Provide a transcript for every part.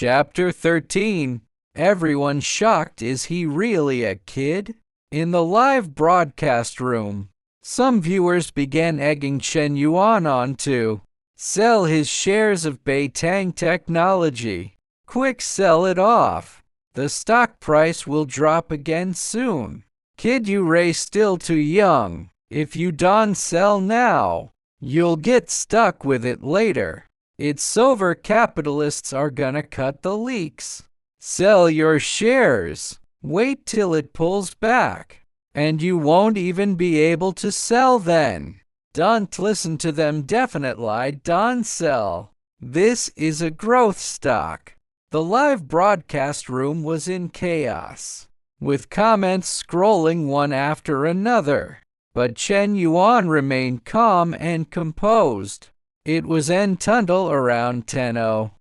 Chapter 13. Everyone shocked. Is he really a kid? In the live broadcast room, some viewers began egging Chen Yuan on to sell his shares of Beitang Technology. Quick, sell it off. The stock price will drop again soon. Kid, you Ray still too young. If you don't sell now, you'll get stuck with it later. It's over. Capitalists are gonna cut the leaks. Sell your shares. Wait till it pulls back, and you won't even be able to sell then. Don't listen to them. Definitely don't sell. This is a growth stock. The live broadcast room was in chaos, with comments scrolling one after another. But Chen Yuan remained calm and composed. It was until around 10:00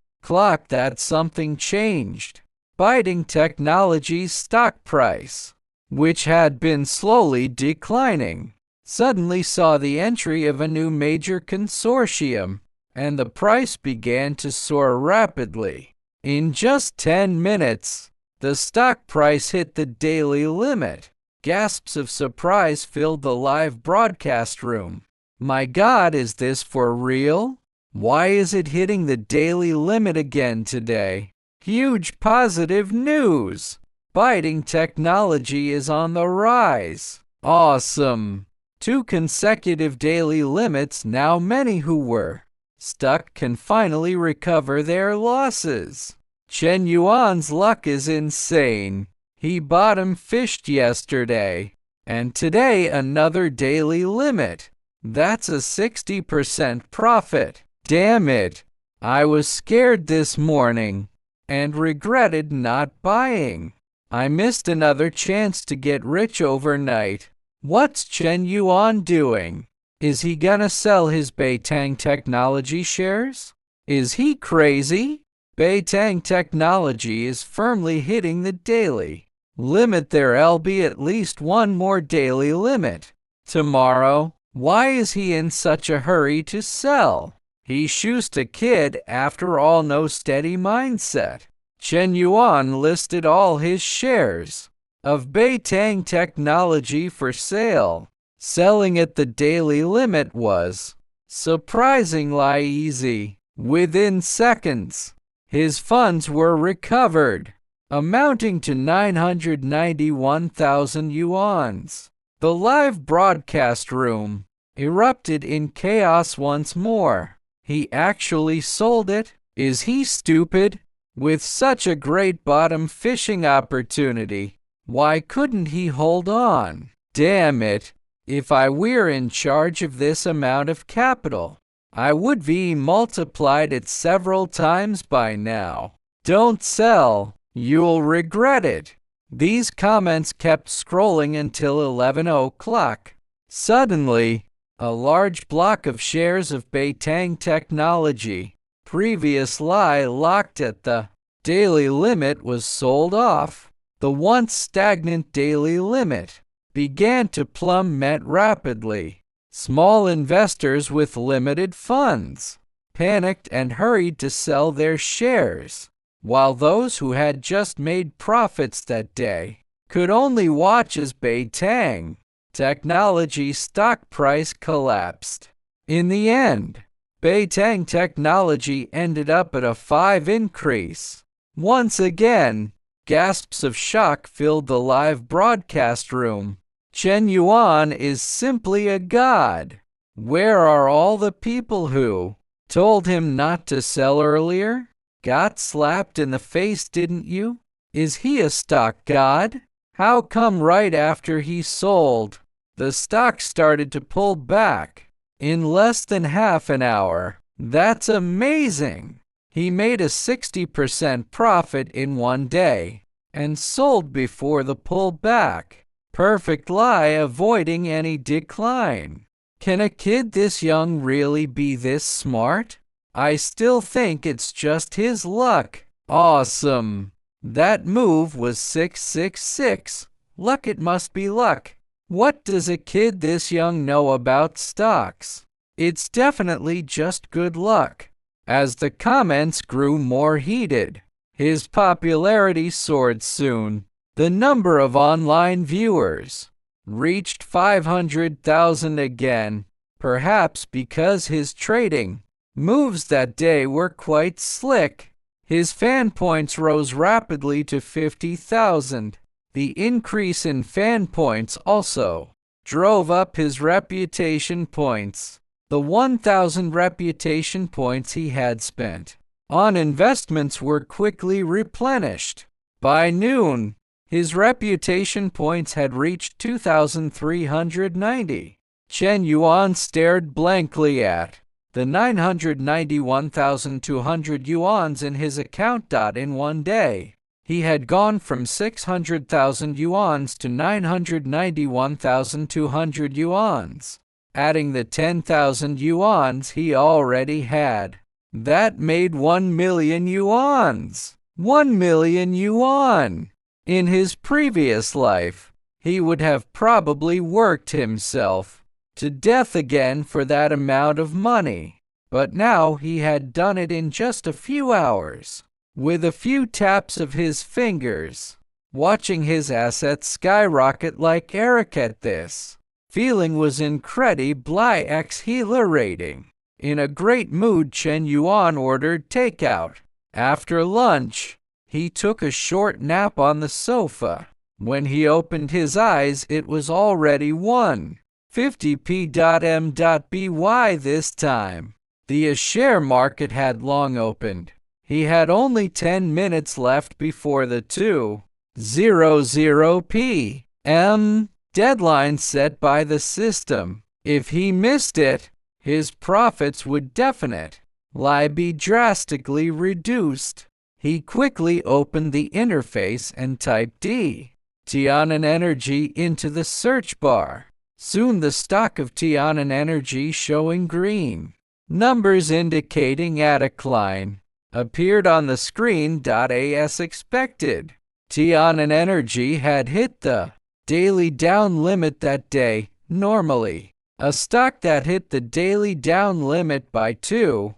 that something changed. Beitang Technology's stock price, which had been slowly declining, suddenly saw the entry of a new major consortium, and the price began to soar rapidly. In just 10 minutes, the stock price hit the daily limit. Gasps of surprise filled the live broadcast room. My God, is this for real? Why is it hitting the daily limit again today? Huge positive news! Beitang Technology is on the rise. Awesome! 2 consecutive daily limits. Now many who were stuck can finally recover their losses. Chen Yuan's luck is insane. He bottom fished yesterday, and today another daily limit. That's a 60% profit. Damn it! I was scared this morning and regretted not buying. I missed another chance to get rich overnight. What's Chen Yuan doing? Is he gonna sell his Beitang Technology shares? Is he crazy? Beitang Technology is firmly hitting the daily limit. There'll be at least one more daily limit tomorrow. Why is he in such a hurry to sell? He's just a kid after all. No steady mindset. Chen Yuan listed all his shares of Beitang Technology for sale. Selling at the daily limit was surprisingly easy. Within seconds, his funds were recovered, amounting to 991,000 yuans. The live broadcast room erupted in chaos once more. He actually sold it? Is he stupid? With such a great bottom fishing opportunity, why couldn't he hold on? Damn it! If I were in charge of this amount of capital, I would be multiplied it several times by now. Don't sell. You'll regret it. These comments kept scrolling until 11:00. Suddenly, a large block of shares of Beitang Technology, previously locked at the daily limit, was sold off. The once stagnant daily limit began to plummet rapidly. Small investors with limited funds panicked and hurried to sell their shares, while those who had just made profits that day could only watch as Beitang Technology stock price collapsed. In the end, Beitang Technology ended up at a 5 increase. Once again, gasps of shock filled the live broadcast room. Chen Yuan is simply a god. Where are all the people who told him not to sell earlier? Got slapped in the face, didn't you? Is he a stock god? How come right after he sold, the stock started to pull back in less than half an hour? That's amazing. He made a 60% profit in one day and sold before the pullback, perfectly avoiding any decline. Can a kid this young really be this smart? I still think it's just his luck. Awesome. That move was 666. Luck, it must be luck. What does a kid this young know about stocks? It's definitely just good luck. As the comments grew more heated, His popularity soared soon. The number of online viewers reached 500,000 again, perhaps because his trading moves that day were quite slick. His fan points rose rapidly to 50,000. The increase in fan points also drove up his reputation points. The 1,000 reputation points he had spent on investments were quickly replenished. By noon, his reputation points had reached 2,390. Chen Yuan stared blankly at the 991,200 yuans in his account. In one day, he had gone from 600,000 yuans to 991,200 yuans. Adding the 10,000 yuans he already had, that made 1 million yuans. 1 million yuan! In his previous life, he would have probably worked himself to death again for that amount of money. But now he had done it in just a few hours, with a few taps of his fingers. Watching his assets skyrocket like Eric at this feeling was incredibly exhilarating. In a great mood, Chen Yuan ordered takeout. After lunch, he took a short nap on the sofa. When he opened his eyes, it was already 1:50 p.m.by this time. The share market had long opened. He had only 10 minutes left before the 2:00 p.m. deadline set by the system. If he missed it, his profits would definitely be drastically reduced. He quickly opened the interface and typed Tianhen Energy into the search bar. Soon the stock of Tianhen Energy, showing green numbers indicating a decline, appeared on the screen. As expected, Tianhen Energy had hit the daily down limit that day. Normally, a stock that hit the daily down limit by 2:00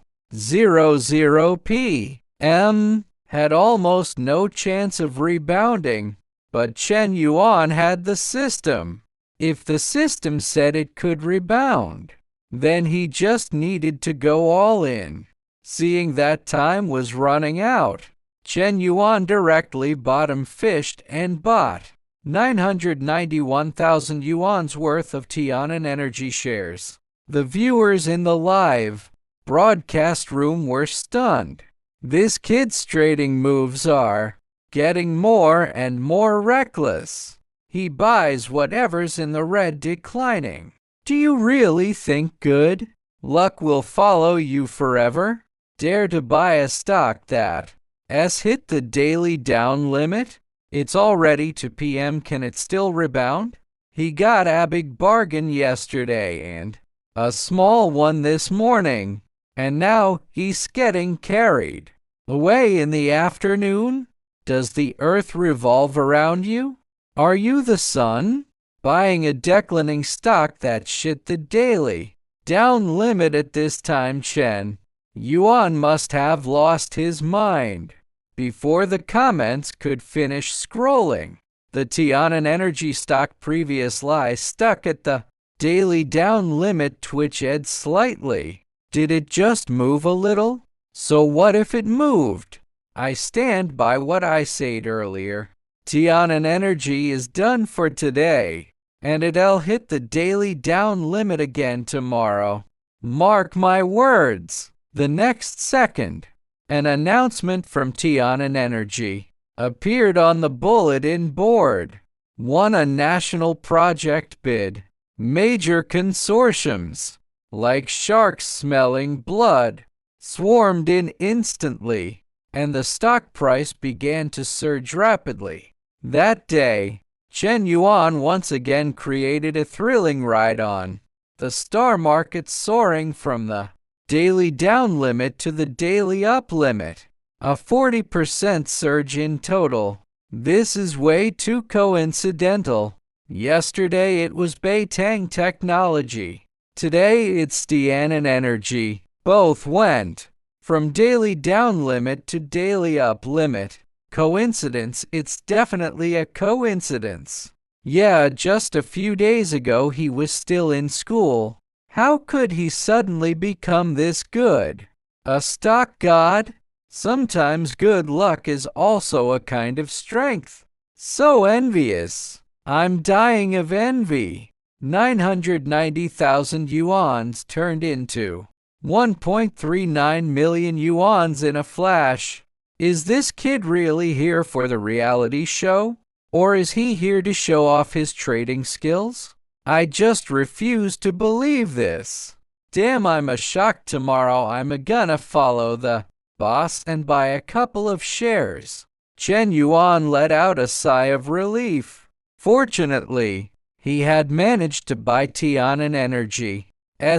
p.m. had almost no chance of rebounding, but Chen Yuan had the system. If the system said it could rebound, then he just needed to go all in. Seeing that time was running out, Chen Yuan directly bottom fished and bought 991,000 yuans worth of Tianhen Energy shares. The viewers in the live broadcast room were stunned. This kid's trading moves are getting more and more reckless. He buys whatever's in the red, declining. Do you really think good luck will follow you forever? Dare to buy a stock that has hit the daily down limit? It's already 2 p.m. Can it still rebound? He got a big bargain yesterday and a small one this morning, and now he's getting carried away in the afternoon. Does the earth revolve around you? Are you the sun? Buying a declining stock that shit the daily down limit at this time? Chen Yuan must have lost his mind. Before the comments could finish scrolling, the Tianhen Energy stock previously stuck at the daily down limit twitched slightly. Did it just move a little? So what if it moved? I stand by what I said earlier. Tianhen Energy is done for today, and it'll hit the daily down limit again tomorrow. Mark my words. The next second, an announcement from Tianhen Energy appeared on the bulletin board. Won a national project bid. Major consortiums, like sharks smelling blood, swarmed in instantly, and the stock price began to surge rapidly. That day, Chen Yuan once again created a thrilling ride on the star market, soaring from the daily down limit to the daily up limit, a 40% surge in total. This is way too coincidental. Yesterday it was Beitang Technology. Today it's Tianhen Energy. Both went From daily down limit to daily up limit. Coincidence? It's definitely a coincidence. Yeah, just a few days ago he was still in school. How could he suddenly become this good? A stock god? Sometimes good luck is also a kind of strength. So envious. I'm dying of envy. 990,000 yuans turned into 1.39 million yuans in a flash. Is this kid really here for the reality show? Or is he here to show off his trading skills? I just refuse to believe this. Damn, I'm a shock. Tomorrow I'm gonna follow the boss and buy a couple of shares. Chen Yuan let out a sigh of relief. Fortunately, he had managed to buy Tian'an Energy's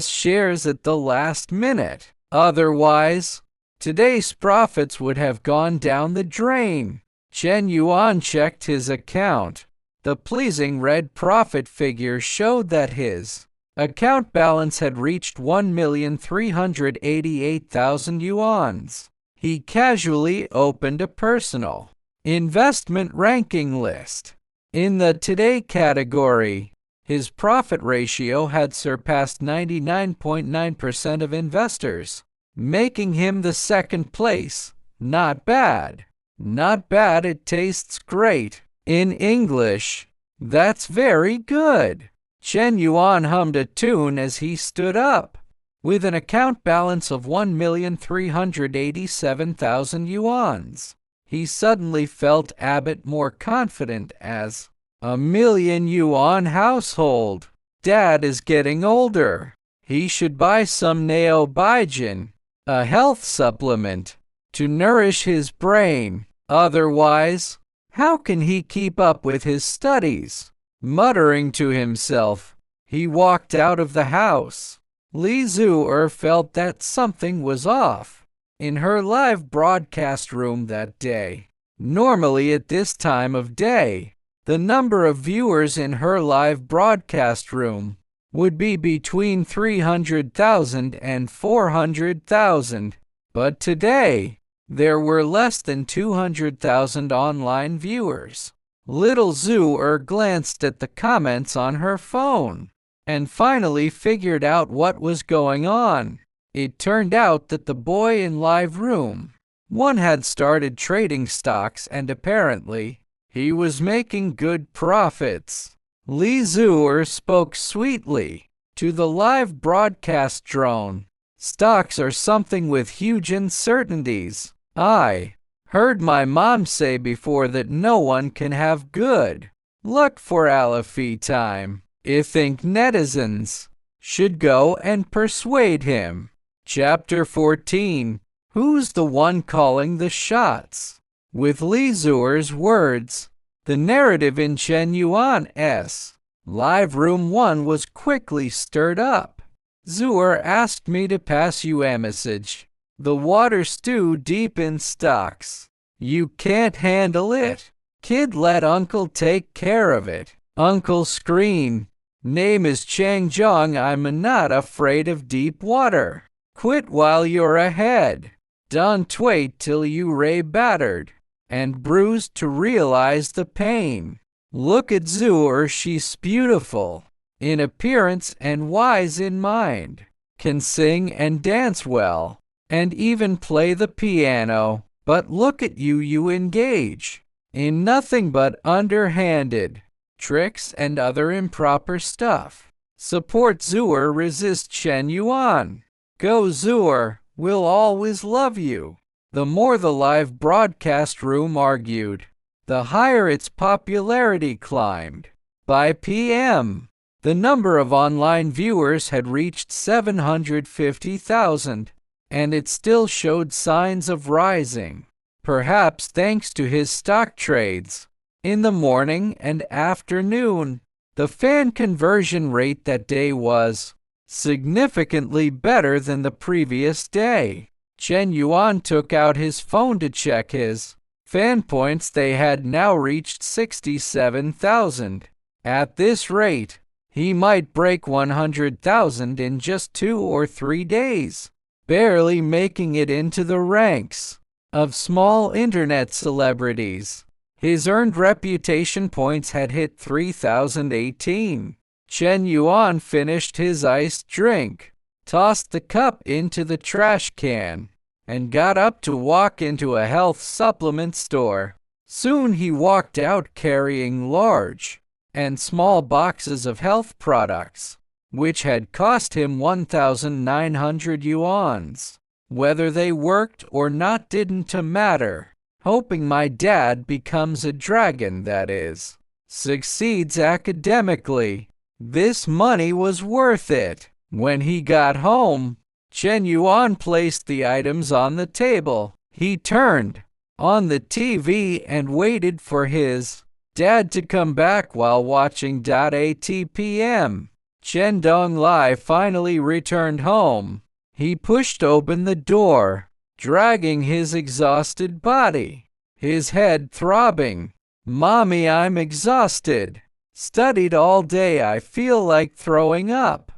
shares at the last minute. Otherwise, today's profits would have gone down the drain. Chen Yuan checked his account. The pleasing red profit figure showed that his account balance had reached 1,388,000 yuans. He casually opened a personal investment ranking list. In the Today category, his profit ratio had surpassed 99.9% of investors, making him the second place. Not bad. Not bad, it tastes great. In English, that's very good. Chen Yuan hummed a tune as he stood up. With an account balance of 1,387,000 yuans, he suddenly felt a bit more confident as a million yuan household. Dad is getting older. He should buy some Neo Bijin, a health supplement, to nourish his brain. Otherwise, how can he keep up with his studies? Muttering to himself, he walked out of the house. Li Zu'er felt that something was off in her live broadcast room that day. Normally at this time of day, the number of viewers in her live broadcast room would be between 300,000 and 400,000, but today, there were less than 200,000 online viewers. Little Zu'er glanced at the comments on her phone and finally figured out what was going on. It turned out that the boy in live room 1 had started trading stocks and apparently he was making good profits. Li Zu'er spoke sweetly to the live broadcast drone. Stocks are something with huge uncertainties. I heard my mom say before that no one can have good luck for Alafi time. I think netizens should go and persuade him. Chapter 14. Who's the one calling the shots? With Li Zu'er's words, the narrative in Chen Yuan's live room 1 was quickly stirred up. Zu'er asked me to pass you a message. The water's too deep in stocks. You can't handle it. Kid, let uncle take care of it. Uncle screamed. Name is Chang Zhong. I'm not afraid of deep water. Quit while you're ahead. Don't wait till you ray battered and bruised to realize the pain. Look at Zu'er, she's beautiful in appearance and wise in mind. Can sing and dance well, and even play the piano. But look at you, you engage in nothing but underhanded tricks and other improper stuff. Support Zu'er, resist Chen Yuan. Go Zu'er, we'll always love you. The more the live broadcast room argued, the higher its popularity climbed. By PM, the number of online viewers had reached 750,000, and it still showed signs of rising, perhaps thanks to his stock trades. In the morning and afternoon, the fan conversion rate that day was significantly better than the previous day. Chen Yuan took out his phone to check his fan points. They had now reached 67,000. At this rate, he might break 100,000 in just 2 or 3 days. barely making it into the ranks of small internet celebrities. His earned reputation points had hit 3,018. Chen Yuan finished his iced drink, tossed the cup into the trash can, and got up to walk into a health supplement store. Soon he walked out carrying large and small boxes of health products, which had cost him 1,900 yuans. Whether they worked or not didn't matter. Hoping my dad becomes a dragon, that is, succeeds academically. This money was worth it. When he got home, Chen Yuan placed the items on the table. He turned on the TV and waited for his dad to come back while watching .atpm. Chen Donglai finally returned home. He pushed open the door, dragging his exhausted body, his head throbbing. "Mommy, I'm exhausted. Studied all day, I feel like throwing up."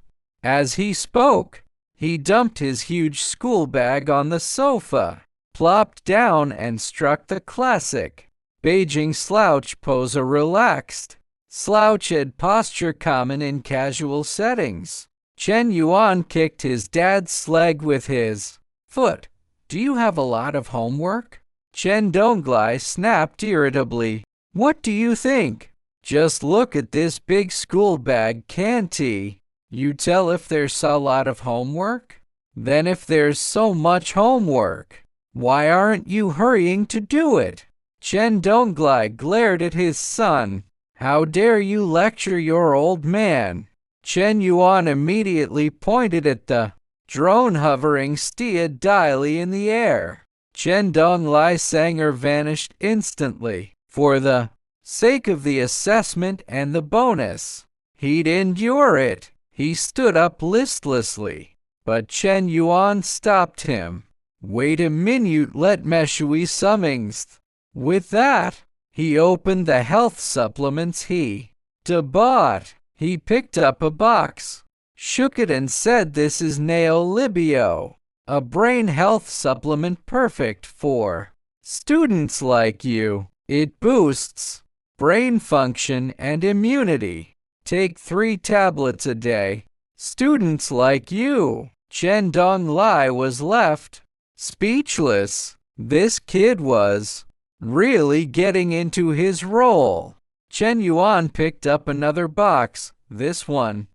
As he spoke, he dumped his huge school bag on the sofa, plopped down and struck the classic Beijing slouch pose, a relaxed, slouched posture common in casual settings. Chen Yuan kicked his dad's leg with his foot. "Do you have a lot of homework?" Chen Donglai snapped irritably. "What do you think? Just look at this big school bag, can't you tell if there's a lot of homework? Then if there's so much homework, why aren't you hurrying to do it?" Chen Donglai glared at his son. "How dare you lecture your old man?" Chen Yuan immediately pointed at the drone hovering steadily in the air. Chen Donglai Sanger vanished instantly. For the sake of the assessment and the bonus, he'd endure it. He stood up listlessly, but Chen Yuan stopped him. "Wait a minute, let me shui summings." With that, he opened the health supplements he bought. He picked up a box, shook it and said, "This is Neolibio, a brain health supplement perfect for students like you. It boosts brain function and immunity. Take 3 tablets a day. Students like you." Chen Donglai was left speechless. This kid was really getting into his role. Chen Yuan picked up another box. "This one's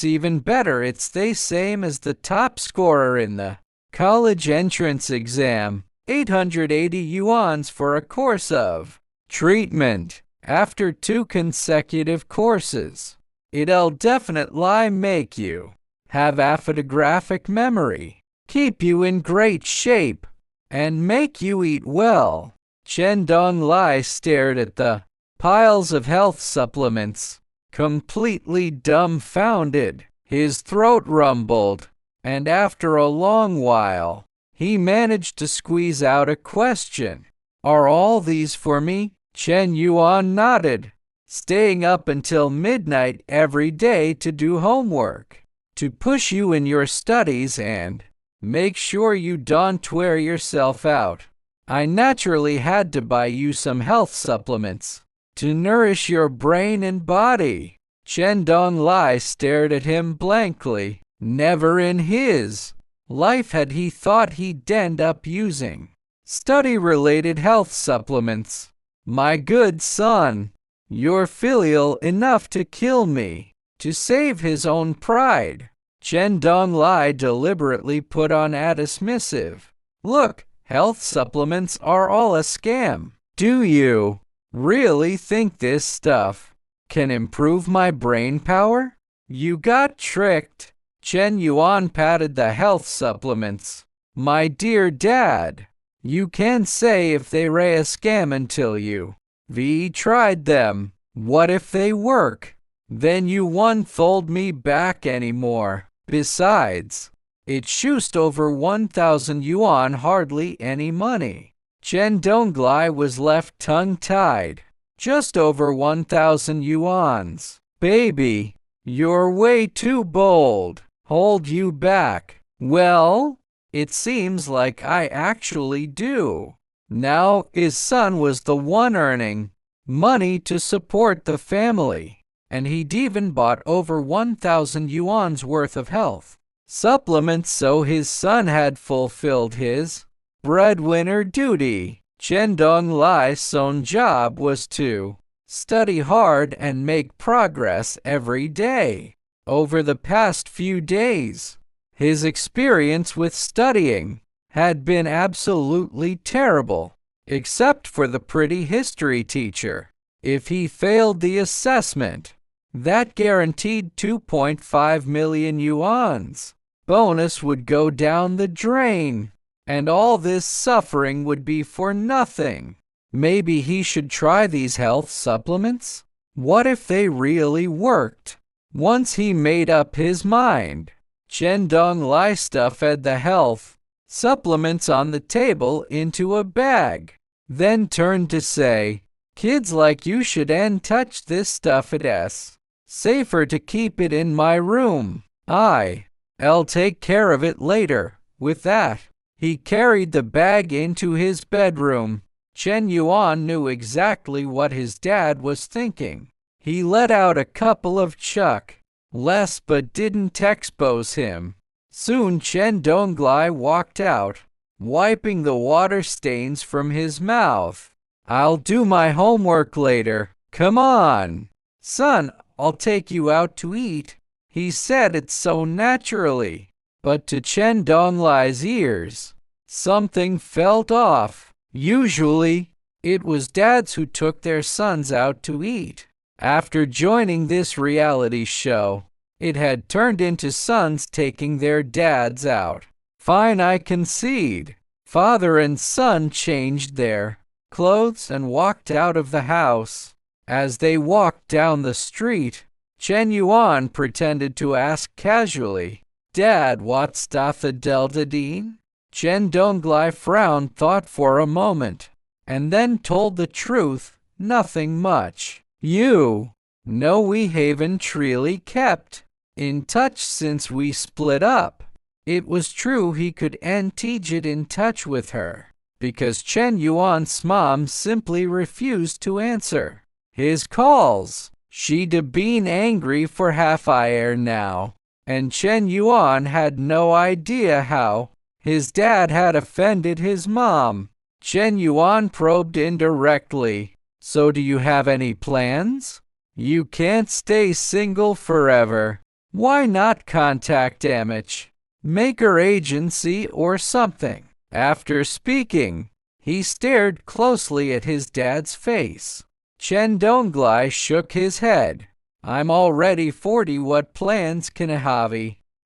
even better. It's the same as the top scorer in the college entrance exam. 880 yuans for a course of treatment. After 2 consecutive courses, it'll definitely make you have a photographic memory, keep you in great shape, and make you eat well." Chen Donglai stared at the piles of health supplements, completely dumbfounded. His throat rumbled, and after a long while, he managed to squeeze out a question. "Are all these for me?" Chen Yuan nodded. "Staying up until midnight every day to do homework, to push you in your studies and make sure you don't wear yourself out. I naturally had to buy you some health supplements to nourish your brain and body." Chen Donglai stared at him blankly. Never in his life had he thought he'd end up using study-related health supplements. "My good son, you're filial enough to kill me, to save his own pride." Chen Donglai deliberately put on a dismissive look. "Health supplements are all a scam. Do you really think this stuff can improve my brain power? You got tricked." Chen Yuan patted the health supplements. "My dear dad, you can't say if they're a scam until you've tried them. What if they work? Then you won't hold me back anymore. Besides, it's just over 1,000 yuan, hardly any money." Chen Donglai was left tongue-tied. "Just over 1,000 yuans. Baby, you're way too bold. Hold you back." "Well, It seems like I actually do. Now, his son was the one earning money to support the family, and he'd even bought over 1,000 yuan's worth of health supplements, so his son had fulfilled his breadwinner duty. Chen Donglai's own job was to study hard and make progress every day. Over the past few days, his experience with studying had been absolutely terrible, except for the pretty history teacher. If he failed the assessment, that guaranteed 2.5 million yuan's bonus would go down the drain, and all this suffering would be for nothing. Maybe he should try these health supplements? What if they really worked? Once he made up his mind, Chen Donglai stuffed the health supplements on the table into a bag, then turned to say, "Kids like you shouldn't touch this stuff. It's safer to keep it in my room. I'll take care of it later." With that, he carried the bag into his bedroom. Chen Yuan knew exactly what his dad was thinking. He let out a couple of chuckles but didn't expose him. Soon Chen Donglai walked out, wiping the water stains from his mouth. "I'll do my homework later. Come on, son, I'll take you out to eat." He said it so naturally, but to Chen Donglai's ears, something felt off. Usually, it was dads who took their sons out to eat. After joining this reality show, it had turned into sons taking their dads out. Fine, I concede. Father and son changed their clothes and walked out of the house. As they walked down the street, Chen Yuan pretended to ask casually, "Dad, what's the Delta Dean?" Chen Donglai frowned thought for a moment, and then told the truth, "Nothing much. You know we haven't really kept in touch since we split up." It was true he couldn't get in touch with her, because Chen Yuan's mom simply refused to answer his calls. She'd been angry for half a year now, and Chen Yuan had no idea how his dad had offended his mom. Chen Yuan probed indirectly, "So do you have any plans? You can't stay single forever. Why not contact maker agency or something?" After speaking, he stared closely at his dad's face. Chen Donglai shook his head. "I'm already 40. What plans can I have?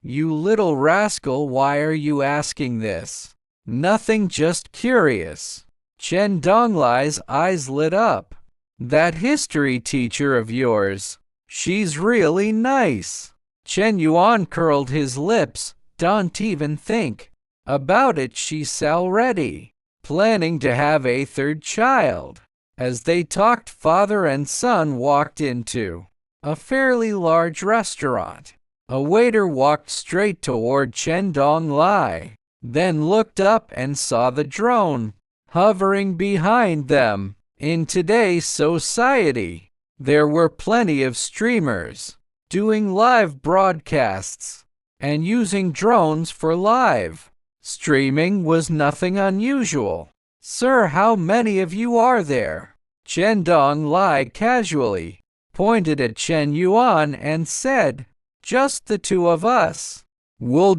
You little rascal, why are you asking this?" "Nothing, just curious." Chen Donglai's eyes lit up. "That history teacher of yours, she's really nice." Chen Yuan curled his lips. "Don't even think about it, she's already planning to have a third child." As they talked, father and son walked into a fairly large restaurant. A waiter walked straight toward Chen Donglai, then looked up and saw the drone hovering behind them. In today's society, there were plenty of streamers doing live broadcasts, and using drones for live streaming was nothing unusual. "Sir, how many of you are there?" Chen Donglai casually pointed at Chen Yuan and said, "Just the two of us." "Will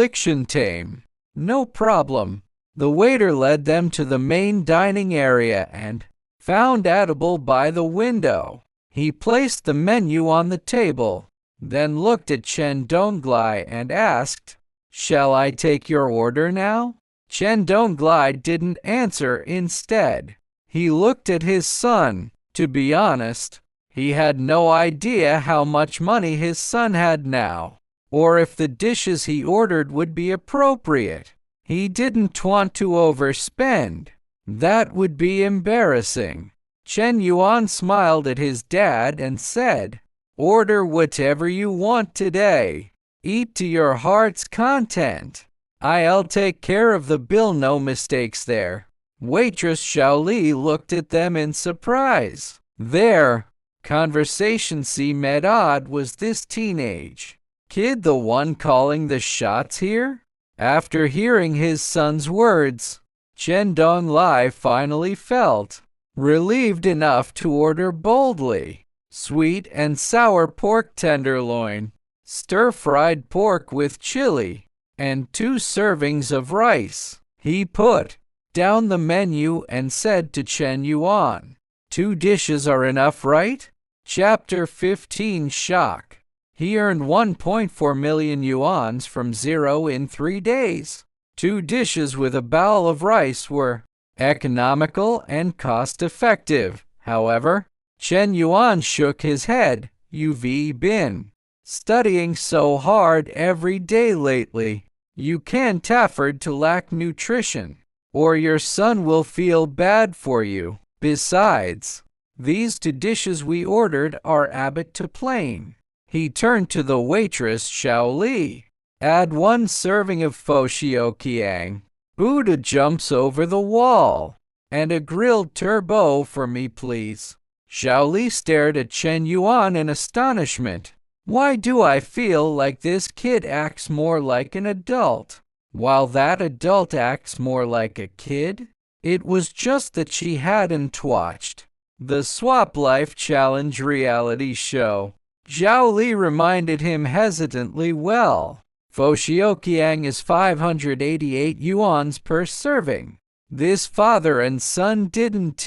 action tame?" "No problem." The waiter led them to the main dining area and found Edible by the window. He placed the menu on the table, then looked at Chen Donglai and asked, "Shall I take your order now?" Chen Donglai didn't answer. Instead, he looked at his son. To be honest, he had no idea how much money his son had now, or if the dishes he ordered would be appropriate. He didn't want to overspend. That would be embarrassing. Chen Yuan smiled at his dad and said, "Order whatever you want today. Eat to your heart's content. I'll take care of the bill, no mistakes there. Waitress Xiaoli looked at them in surprise. Their conversation seemed odd. Was this teenage kid the one calling the shots here? After hearing his son's words, Chen Donglai finally felt relieved enough to order boldly sweet and sour pork tenderloin, stir-fried pork with chili, and 2 servings of rice. He put down the menu and said to Chen Yuan, 2 dishes are enough, right? Chapter 15 Shock. He earned 1.4 million yuans from zero in 3 days. 2 dishes with a bowl of rice were economical and cost-effective. However, Chen Yuan shook his head. You've been studying so hard every day lately. You can't afford to lack nutrition, or your son will feel bad for you. Besides, these 2 dishes we ordered are a bit too plain. He turned to the waitress Xiaoli. Add 1 serving of Foshiyokiang. Buddha jumps over the wall. And a grilled turbo for me, please. Xiaoli stared at Chen Yuan in astonishment. Why do I feel like this kid acts more like an adult, while that adult acts more like a kid? It was just that she hadn't watched the Swap Life Challenge reality show. Zhao Li reminded him hesitantly, well, Foshiyokiang is 588 yuans per serving. This father and son didn't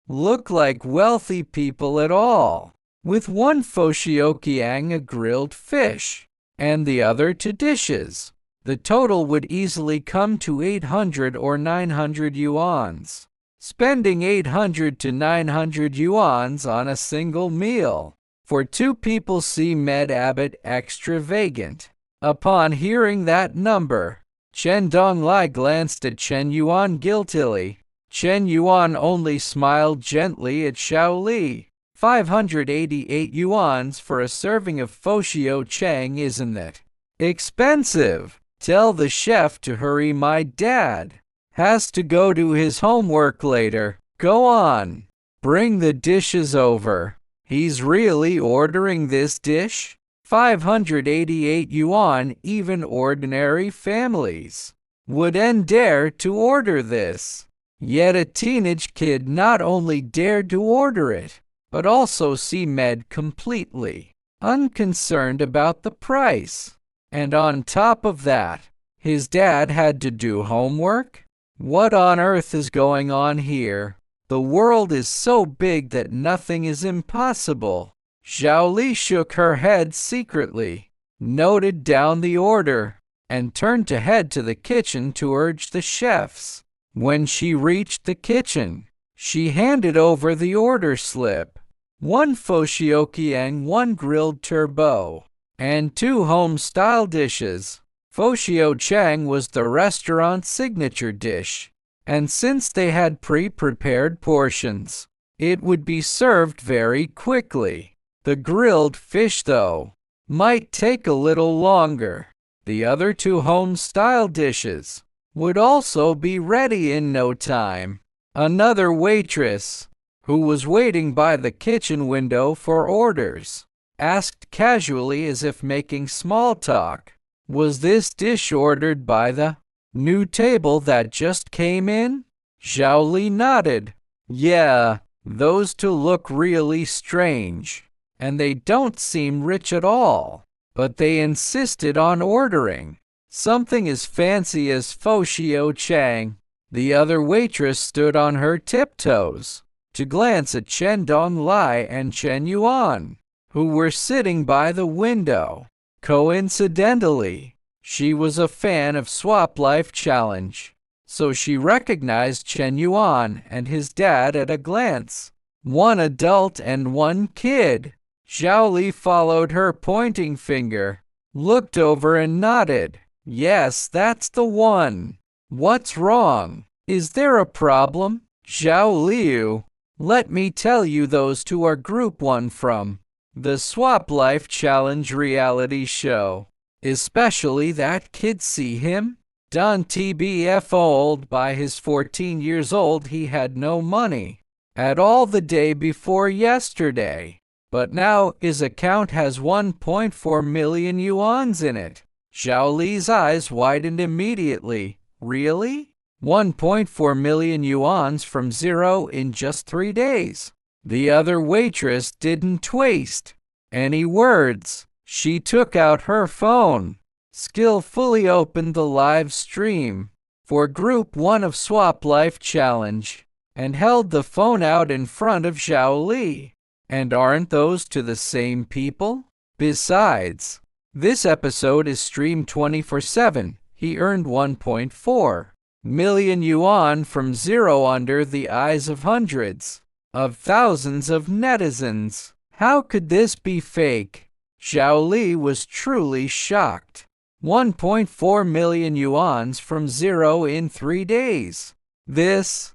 look like wealthy people at all. With 1 Foshiyokiang, a grilled fish, and the other 2 dishes, the total would easily come to 800 or 900 yuans. Spending 800 to 900 yuans on a single meal for 2 people seemed a bit extravagant. Upon hearing that number, Chen Donglai glanced at Chen Yuan guiltily. Chen Yuan only smiled gently at Xiaoli. 588 yuans for a serving of Foshio Chang, isn't that expensive? Tell the chef to hurry, my dad has to go do his homework later. Go on, bring the dishes over. He's really ordering this dish? 588 yuan, even ordinary families wouldn't dare to order this. Yet a teenage kid not only dared to order it, but also seemed completely unconcerned about the price. And on top of that, his dad had to do homework? What on earth is going on here? The world is so big that nothing is impossible. Zhao Li shook her head secretly, noted down the order, and turned to head to the kitchen to urge the chefs. When she reached the kitchen, she handed over the order slip. 1 Foshiyokiang, 1 grilled turbo, and 2 home-style dishes. Foshio Chang was the restaurant's signature dish, and since they had pre-prepared portions, it would be served very quickly. The grilled fish, though, might take a little longer. The other 2 home-style dishes would also be ready in no time. Another waitress, who was waiting by the kitchen window for orders, asked casually as if making small talk, was this dish ordered by the new table that just came in? Zhao Li nodded. Yeah, those 2 look really strange, and they don't seem rich at all, but they insisted on ordering something as fancy as Foshio Chang. The other waitress stood on her tiptoes to glance at Chen Donglai and Chen Yuan, who were sitting by the window. Coincidentally, she was a fan of Swap Life Challenge, so she recognized Chen Yuan and his dad at a glance. 1 adult and 1 kid. Zhao Li followed her pointing finger, looked over and nodded. Yes, that's the one. What's wrong? Is there a problem? Zhao Liu, let me tell you, those 2 are Group 1 from the Swap Life Challenge reality show. Especially that kid, see him? done TBF old by his 14 years old. He had no money at all the day before yesterday, but now his account has 1.4 million yuans in it. Zhao Li's eyes widened immediately. Really? 1.4 million yuans from zero in just 3 days. The other waitress didn't waste any words. She took out her phone, skillfully opened the live stream for Group 1 of Swap Life Challenge, and held the phone out in front of Zhao Li. And aren't those two the same people? Besides, this episode is streamed 24/7. He earned 1.4 million yuan from zero under the eyes of hundreds of thousands of netizens. How could this be fake? Zhao Li was truly shocked. 1.4 million yuans from zero in 3 days. This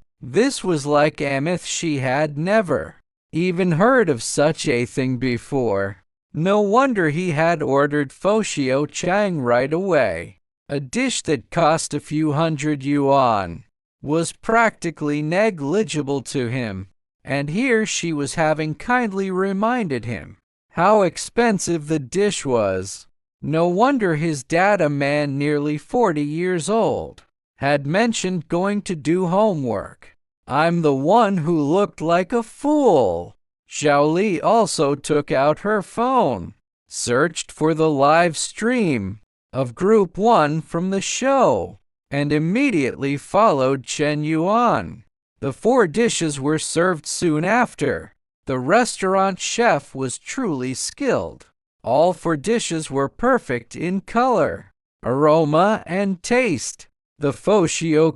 was like a myth. She had never even heard of such a thing before. No wonder he had ordered Foshio Chang right away. A dish that cost a few hundred yuan was practically negligible to him, and here she was having kindly reminded him how expensive the dish was. No wonder his dad, a man nearly 40 years old, had mentioned going to do homework. I'm the one who looked like a fool. Zhao Li also took out her phone, searched for the live stream of Group 1 from the show, and immediately followed Chen Yuan. The 4 dishes were served soon after. The restaurant chef was truly skilled. All 4 dishes were perfect in color, aroma, and taste. The Foshio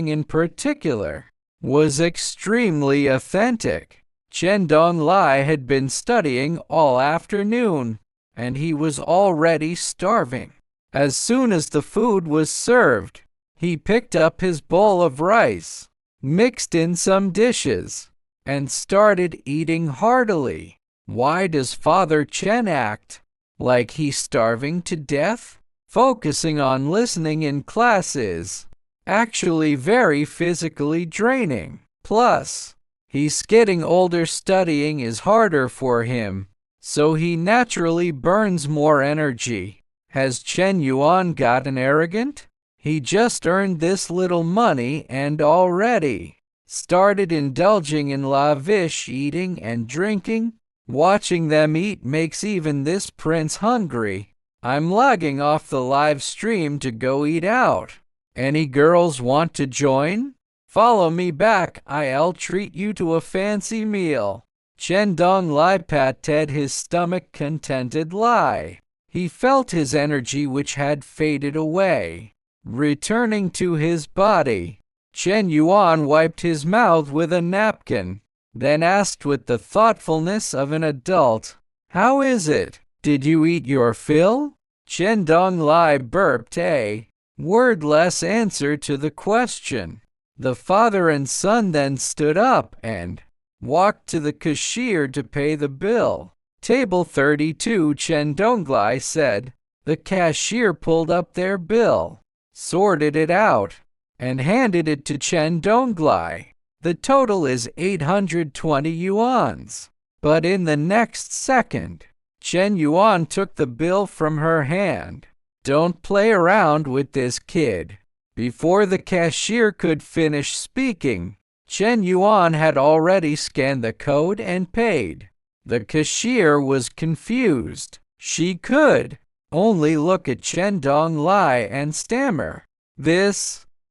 in particular was extremely authentic. Chen Donglai had been studying all afternoon, and he was already starving. As soon as the food was served, he picked up his bowl of rice, mixed in some dishes, and started eating heartily. Why does Father Chen act like he's starving to death? Focusing on listening in class is actually very physically draining. Plus, he's getting older. Studying is harder for him, so he naturally burns more energy. Has Chen Yuan gotten arrogant? He just earned this little money and already started indulging in lavish eating and drinking. Watching them eat makes even this prince hungry. I'm logging off the live stream to go eat out. Any girls want to join? Follow me back. I'll treat you to a fancy meal. Chen Donglai patted his stomach, contented lie. He felt his energy, which had faded away, returning to his body. Chen Yuan wiped his mouth with a napkin, then asked with the thoughtfulness of an adult, "How is it? Did you eat your fill?" Chen Donglai burped a wordless answer to the question. The father and son then stood up and walked to the cashier to pay the bill. Table 32, Chen Donglai said. The cashier pulled up their bill, sorted it out, and handed it to Chen Donglai. The total is 820 yuans. But in the next second, Chen Yuan took the bill from her hand. Don't play around with this kid. Before the cashier could finish speaking, Chen Yuan had already scanned the code and paid. The cashier was confused. She could only look at Chen Donglai and stammer,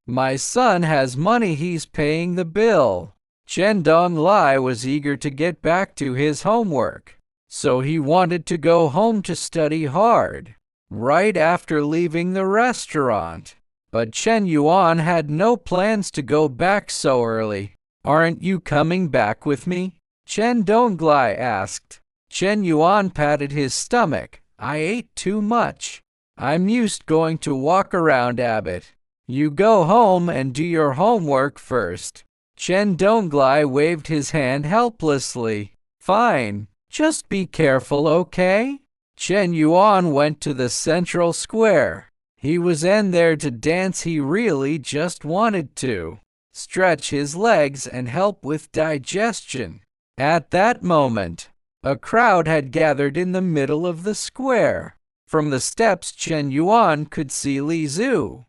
My son has money, he's paying the bill." Chen Donglai was eager to get back to his homework, so he wanted to go home to study hard right after leaving the restaurant. But Chen Yuan had no plans to go back so early. "Aren't you coming back with me?" Chen Donglai asked. Chen Yuan patted his stomach. "I ate too much. I'm used going to walk around a bit. You go home and do your homework first." Chen Donglai waved his hand helplessly. "Fine. Just be careful, okay?" Chen Yuan went to the central square. He was in there to dance. He really just wanted to stretch his legs and help with digestion. At that moment, a crowd had gathered in the middle of the square. From the steps, Chen Yuan could see Li Zhu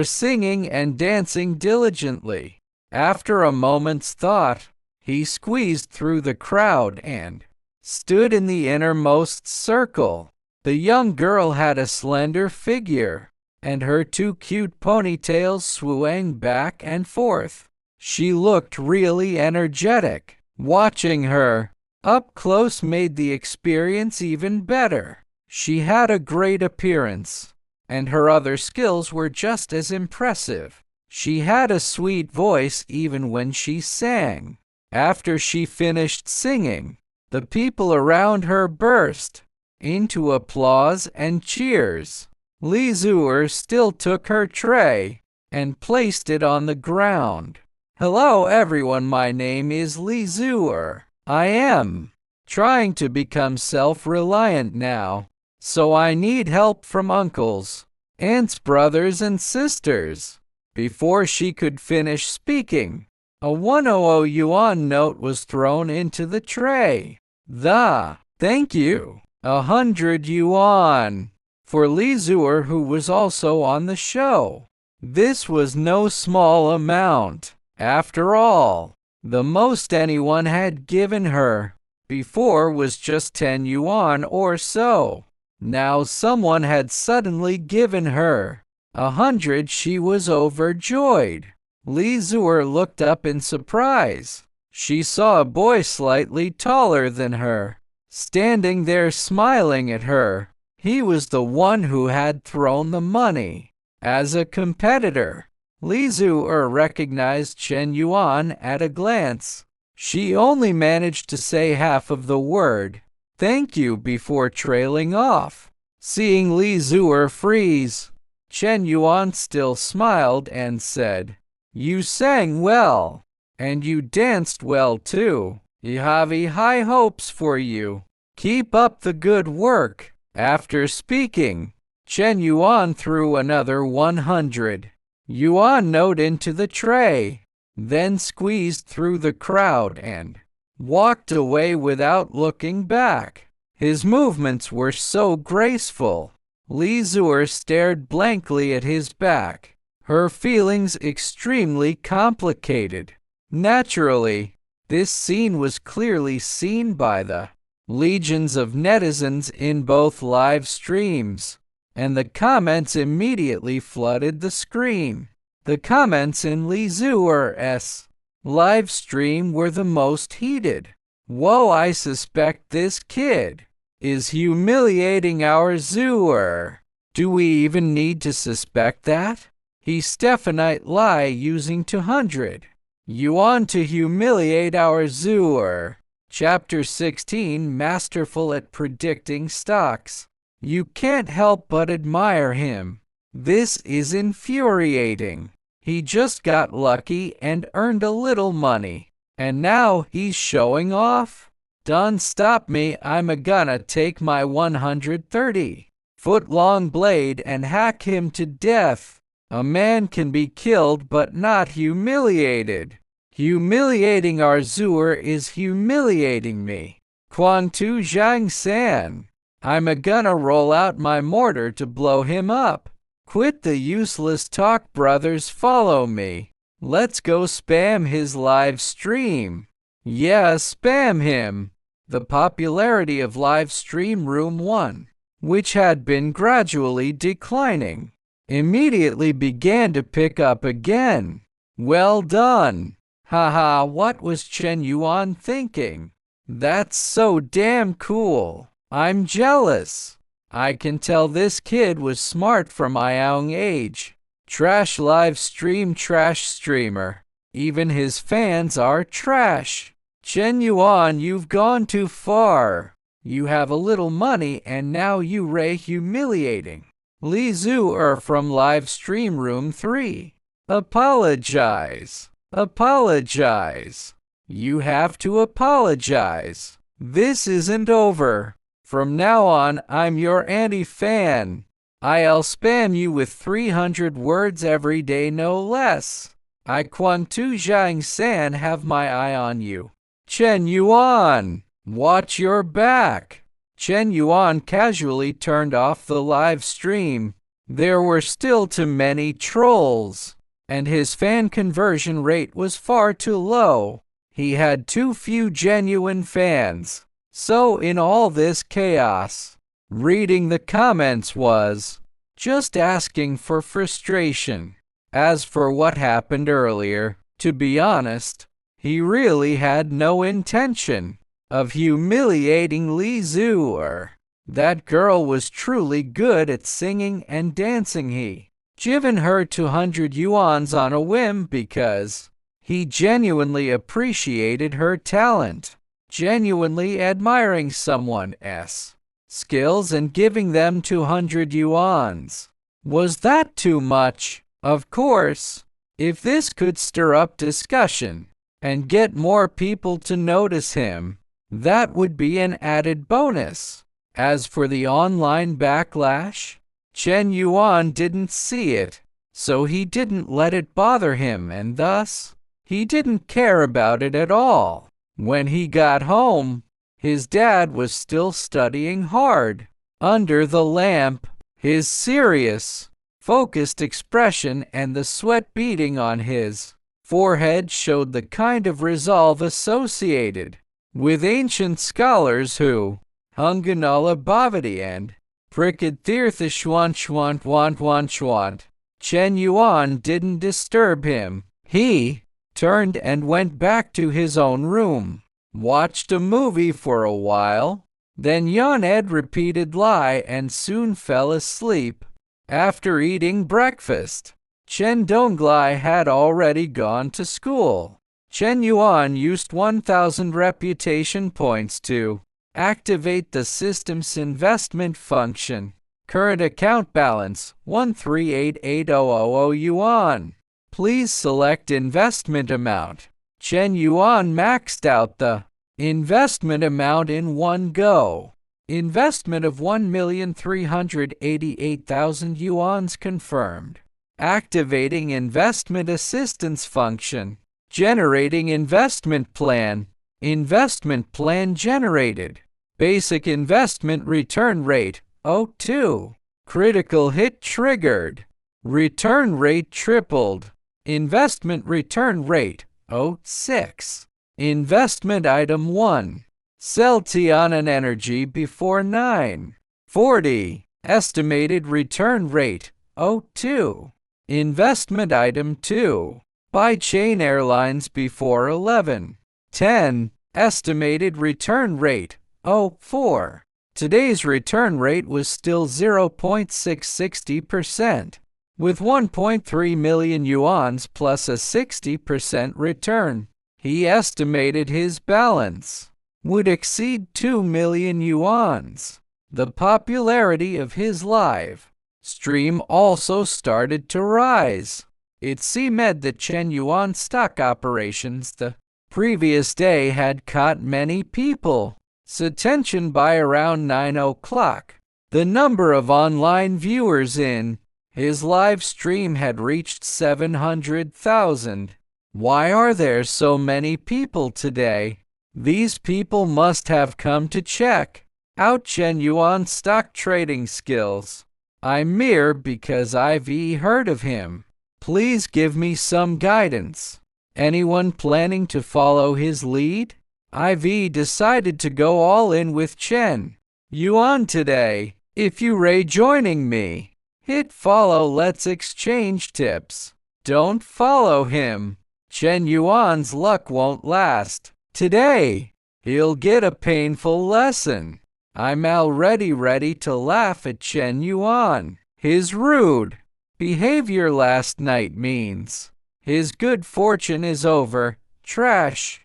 singing and dancing diligently. After a moment's thought, he squeezed through the crowd and stood in the innermost circle. The young girl had a slender figure, and her two cute ponytails swaying back and forth. She looked really energetic. Watching her up close made the experience even better. She had a great appearance, and her other skills were just as impressive. She had a sweet voice even when she sang. After she finished singing, the people around her burst into applause and cheers. Li Zhu still took her tray and placed it on the ground. Hello everyone, my name is Li Zhu. I am trying to become self-reliant now, so I need help from uncles, aunts, brothers and sisters. Before she could finish speaking, a 100 yuan note was thrown into the tray. Thank you, 100 yuan. For Li Zhu, who was also on the show. This was no small amount. After all, the most anyone had given her before was just 10 yuan or so. Now someone had suddenly given her 100. She was overjoyed. Li Zhu looked up in surprise. She saw a boy slightly taller than her, standing there smiling at her. He was the one who had thrown the money. As a competitor, Li Zhu recognized Chen Yuan at a glance. She only managed to say half of the word, "Thank you," before trailing off. Seeing Li Zhu freeze, Chen Yuan still smiled and said, "You sang well, and you danced well too. I have high hopes for you. Keep up the good work." After speaking, Chen Yuan threw another 100 yuan note into the tray, then squeezed through the crowd and walked away without looking back. His movements were so graceful. Li Zhu stared blankly at his back, her feelings extremely complicated. Naturally, this scene was clearly seen by the legions of netizens in both live streams, and the comments immediately flooded the screen. The comments in Li Zhu's live stream were the most heated. "Whoa, I suspect this kid is humiliating our Zhu. Do we even need to suspect that? He's Stefanite lie using 200 yuan to humiliate our Zhu." Chapter 16, Masterful at Predicting Stocks. You can't help but admire him. This is infuriating. He just got lucky and earned a little money, and now he's showing off? Don't stop me, I'm gonna take my 130-foot-long blade and hack him to death. A man can be killed but not humiliated. Humiliating our Zhu is humiliating me. Quan Tu Zhang San. I'm gonna roll out my mortar to blow him up. Quit the useless talk, brothers, follow me. Let's go spam his live stream. Yeah, spam him. The popularity of live stream Room 1, which had been gradually declining, immediately began to pick up again. Well done. Haha, what was Chen Yuan thinking? That's so damn cool. I'm jealous. I can tell this kid was smart for my young age. Trash live stream, trash streamer. Even his fans are trash. Chen Yuan, you've gone too far. You have a little money and now you humiliating. Li Zhu from live stream Room 3. Apologize. Apologize. You have to apologize. This isn't over. From now on, I'm your anti-fan. I'll spam you with 300 words every day, no less. I Quan Tu Zhang San have my eye on you. Chen Yuan, watch your back. Chen Yuan casually turned off the live stream. There were still too many trolls, and his fan conversion rate was far too low. He had too few genuine fans. So in all this chaos, reading the comments was just asking for frustration. As for what happened earlier, to be honest, he really had no intention of humiliating Li Zhuer. That girl was truly good at singing and dancing. He given her 200 yuans on a whim because he genuinely appreciated her talent. Genuinely admiring someone's skills and giving them 200 yuans. Was that too much? Of course, if this could stir up discussion and get more people to notice him, that would be an added bonus. As for the online backlash, Chen Yuan didn't see it, so he didn't let it bother him, and thus, he didn't care about it at all. When he got home, his dad was still studying hard. Under the lamp, his serious, focused expression and the sweat beading on his forehead showed the kind of resolve associated with ancient scholars who Hunganala Bhavati and Prikad Tirtha Schwant. Chen Yuan didn't disturb him. He turned and went back to his own room, watched a movie for a while, then yawned repeatedly and soon fell asleep. After eating breakfast, Chen Donglai had already gone to school. Chen Yuan used 1,000 reputation points to activate the system's investment function. Current account balance 1388000 yuan. Please select investment amount. Chen Yuan maxed out the investment amount in one go. Investment of 1,388,000 yuans confirmed. Activating investment assistance function. Generating investment plan. Investment plan generated. Basic investment return rate 0.2. Critical hit triggered. Return rate tripled. Investment return rate 0.6. Investment item 1. Sell Tianan Energy before 9:40. Estimated return rate 0.2. Investment item 2. Buy Chain Airlines before 11:10. Estimated return rate 0.4. Today's return rate was still 0.660%, with 1.3 million yuans plus a 60% return. He estimated his balance would exceed 2 million yuans. The popularity of his live stream also started to rise. It seemed that Chen Yuan stock operations the previous day had caught many people's attention. By around 9 o'clock, the number of online viewers in his live stream had reached 700,000. Why are there so many people today? These people must have come to check out Chen Yuan's stock trading skills. I'm mere because I've heard of him. Please give me some guidance. Anyone planning to follow his lead? I've decided to go all in with Chen Yuan today. If you're joining me, hit follow. Let's exchange tips. Don't follow him. Chen Yuan's luck won't last. Today, he'll get a painful lesson. I'm already ready to laugh at Chen Yuan. His rude behavior last night means his good fortune is over. Trash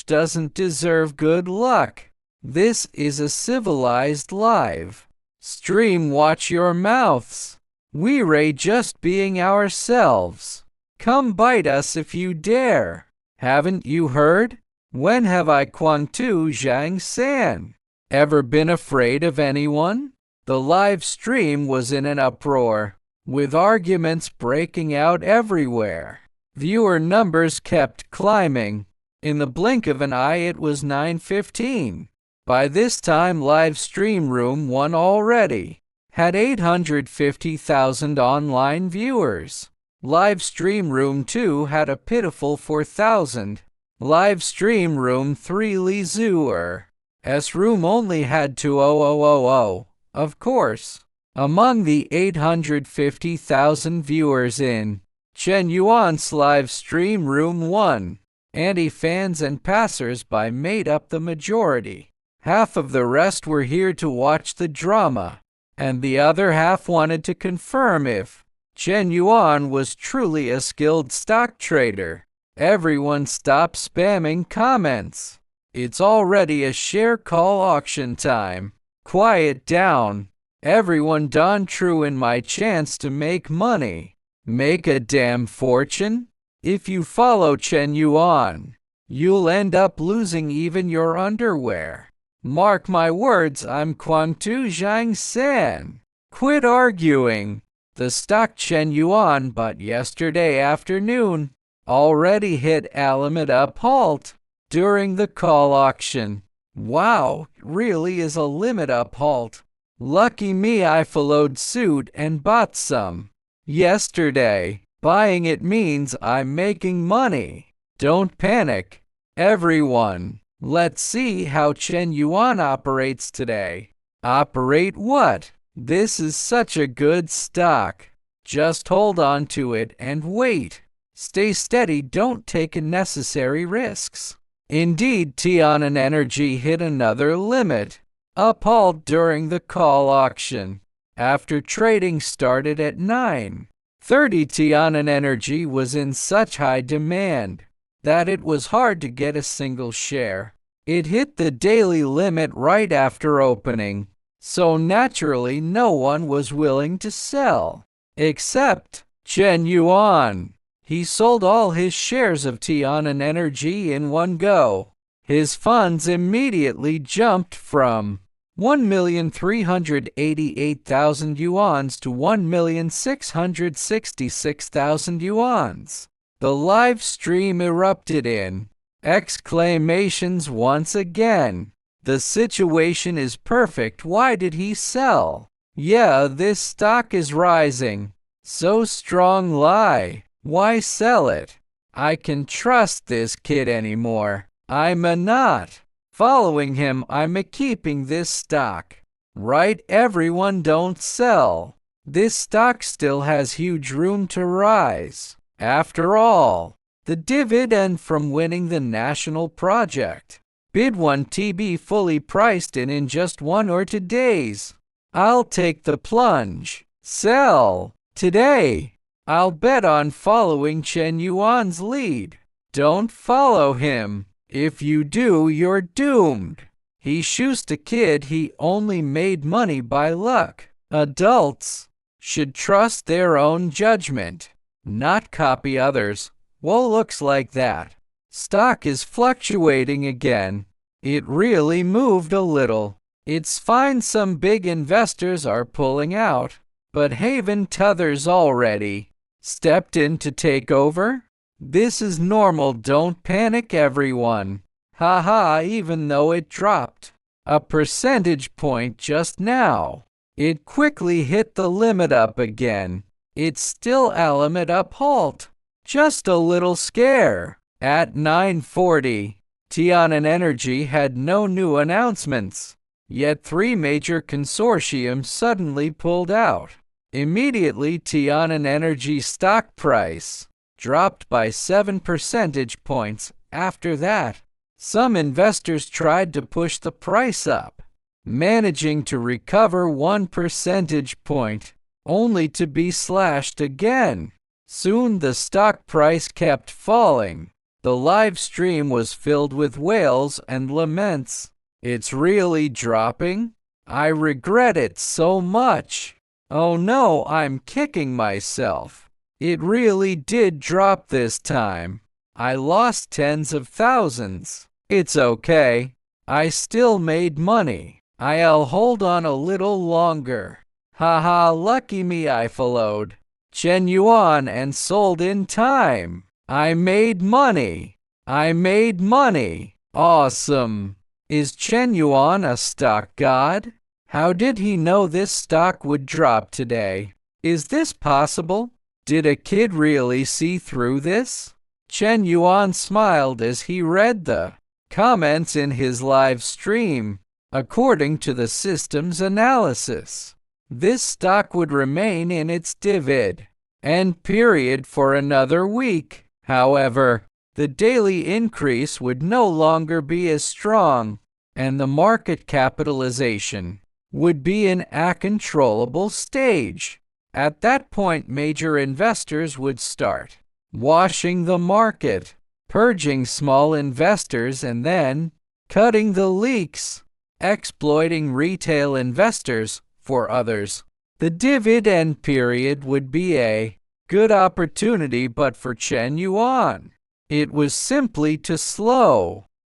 doesn't deserve good luck. This is a civilized live stream. Watch your mouths. We're just being ourselves. Come bite us if you dare. Haven't you heard? When have I Quan Tu Zhang San ever been afraid of anyone? The live stream was in an uproar, with arguments breaking out everywhere. Viewer numbers kept climbing. In the blink of an eye it was 9:15. By this time Livestream Room 1 already had 850,000 online viewers. Livestream Room 2 had a pitiful 4,000. Livestream Room 3 Lizuer's room only had 2,000. Of course, among the 850,000 viewers in Chen Yuan's Livestream Room 1, anti-fans and passers-by made up the majority. Half of the rest were here to watch the drama, and the other half wanted to confirm if Chen Yuan was truly a skilled stock trader. Everyone stop spamming comments. It's already a share call auction time. Quiet down. Everyone, Don True and my chance to make money. Make a damn fortune? If you follow Chen Yuan, you'll end up losing even your underwear. Mark my words, I'm Quantu Zhang San. Quit arguing. The stock Chen Yuan bought yesterday afternoon already hit a limit up halt during the call auction. Wow, really is a limit up halt. Lucky me, I followed suit and bought some yesterday. Buying it means I'm making money. Don't panic, everyone. Let's see how Chen Yuan operates today. Operate what? This is such a good stock. Just hold on to it and wait. Stay steady, don't take unnecessary risks. Indeed, Tianhen Energy hit another limit up halt during the call auction. After trading started at 9:30, Tianhen Energy was in such high demand that it was hard to get a single share. It hit the daily limit right after opening, so naturally no one was willing to sell, except Chen Yuan. He sold all his shares of Tianhen Energy in one go. His funds immediately jumped from 1,388,000 yuans to 1,666,000 yuans. The live stream erupted in exclamations once again. The situation is perfect. Why did he sell? Yeah, this stock is rising. So strong lie. Why sell it? I can trust this kid anymore. I'm a not following him. I'm a keeping this stock. Right, everyone, don't sell. This stock still has huge room to rise. After all, the dividend from winning the national project. Bid 1 TB fully priced in just 1 or 2 days. I'll take the plunge. Sell today. I'll bet on following Chen Yuan's lead. Don't follow him. If you do, you're doomed. He shoost a kid. He only made money by luck. Adults should trust their own judgment, not copy others. Well, looks like that stock is fluctuating again. It really moved a little. It's fine some big investors are pulling out, but Haven T'others already stepped in to take over. This is normal, don't panic everyone. Haha, even though it dropped a percentage point just now, it quickly hit the limit up again. It's still a limit up halt. Just a little scare. At 9:40, Tianhen Energy had no new announcements, yet 3 major consortiums suddenly pulled out. Immediately, Tianhen Energy stock price dropped by 7 percentage points. After that, some investors tried to push the price up, managing to recover 1 percentage point, only to be slashed again. Soon the stock price kept falling. The live stream was filled with wails and laments. It's really dropping? I regret it so much. Oh no, I'm kicking myself. It really did drop this time. I lost tens of thousands. It's okay. I still made money. I'll hold on a little longer. Haha, lucky me, I followed Chen Yuan and sold in time. I made money. I made money. Awesome. Is Chen Yuan a stock god? How did he know this stock would drop today? Is this possible? Did a kid really see through this? Chen Yuan smiled as he read the comments in his live stream. According to the system's analysis, this stock would remain in its dividend period for another week. However, the daily increase would no longer be as strong, and the market capitalization would be in a controllable stage. At that point, major investors would start washing the market, purging small investors, and then cutting the leaks, exploiting retail investors for others. The dividend period would be a good opportunity, but for Chen Yuan, it was simply too slow.